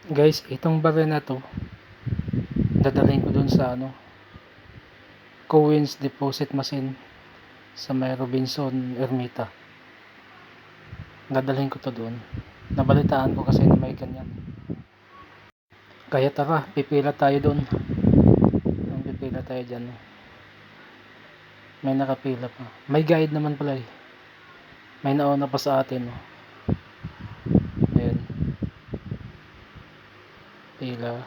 Guys, itong baril na to dadalhin ko dun sa Coins Deposit Machine sa may Robinson Ermita. Dadalhin ko to doon. Nabalitaan ko kasi na may ganyan. Kaya tara, pipila tayo doon. Pipila tayo dyan. May nakapila pa. May guide naman pala eh. May nauna pa sa atin. Ayan. Pila.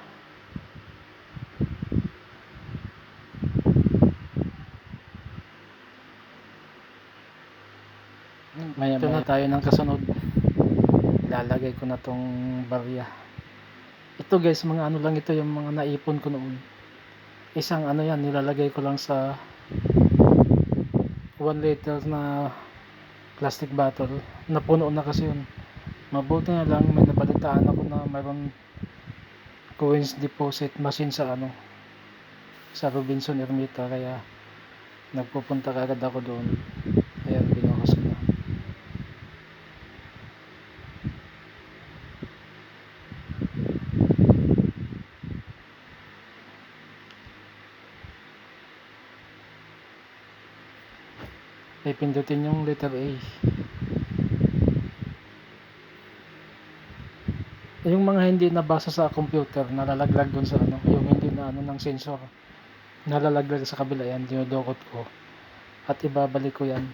Ito na tayo ng kasunod. Lalagay ko na tong barya. Ito guys, mga ano lang ito, yung mga naipon ko noon. Isang yan, nilalagay ko lang sa 1 liter na plastic bottle. Napuno na kasi yun. Mabuti na lang may nabalitaan ako na mayroon coins deposit machine sa sa Robinson Ermita, kaya nagpupunta kagad ako doon. Ayan, binuhos ko na. Pipindutin yung letter A. Yung mga hindi nabasa sa computer, nalalaglag dun sa yung hindi na ng sensor, nalalaglag sa kabila. Yan, dinudukot ko at ibabalik ko yan.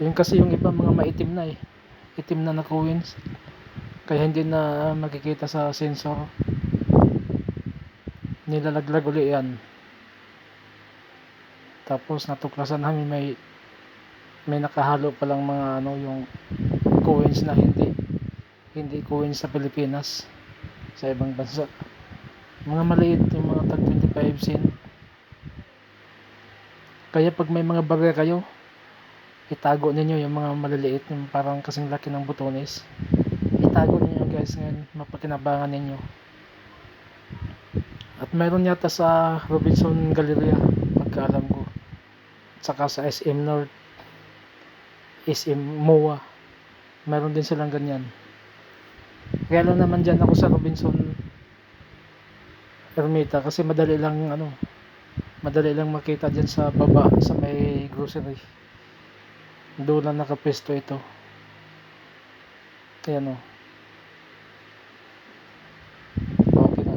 Yung kasi yung iba mga maitim na itim na coins, kaya hindi na makikita sa sensor, nilalaglag uli yan. Tapos natuklasan namin may nakahalo palang mga yung coins na hindi coins sa Pilipinas, sa ibang bansa. Mga maliit, yung mga tag 25 cent. Kaya pag may mga barya kayo, itago ninyo yung mga maliliit, yung parang kasing laki ng butones. Itago ninyo guys, ngayon mapakinabangan ninyo. At mayroon yata sa Robinson Galleria, pagkaalam ko, at saka sa SM North, SM MOA, mayroon din silang ganyan. Kaya lang naman dyan ako sa Robinson Ermita kasi madali lang makita dyan sa baba sa may grocery. Doon lang nakapesto ito. Ayan okay na.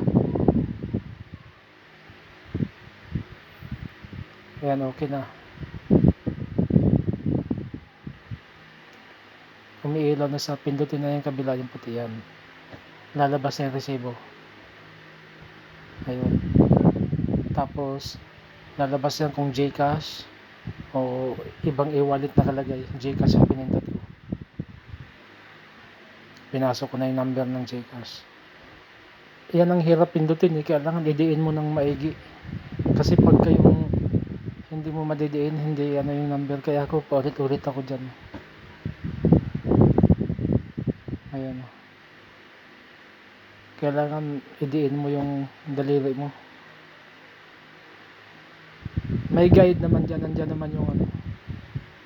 Ayan, okay na. Umiilaw na sa pindutin na yung kabila, yung puti yan. Lalabas na yung resibo. Ayun. Tapos lalabas yan kung Gcash o ibang e-wallet nakalagay. Gcash yung pinindot ko. Pinasok ko na yung number ng Gcash. Yan ang hirap pindutin kailangan idiin mo ng maigi. Kasi pag kayong hindi mo madidiin, hindi yung number. Kaya ako paulit-ulit ako dyan. Ayan. Kailangan idiin mo yung daliri mo. May guide naman dyan. Nandyan naman yung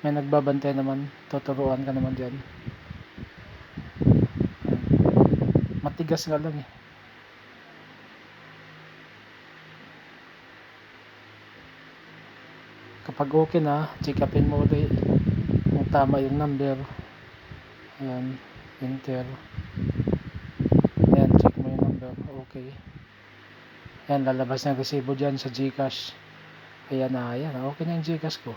may nagbabantay naman. Tuturuan ka naman dyan. Matigas nga lang Kapag okay na, check upin mo ulit kung tama yung number. Ayan, enter. Ayan, check mo yung number. Okay. Ayan, lalabas ng resibo dyan sa Gcash. Ayan na, okay na yung Gcash ko.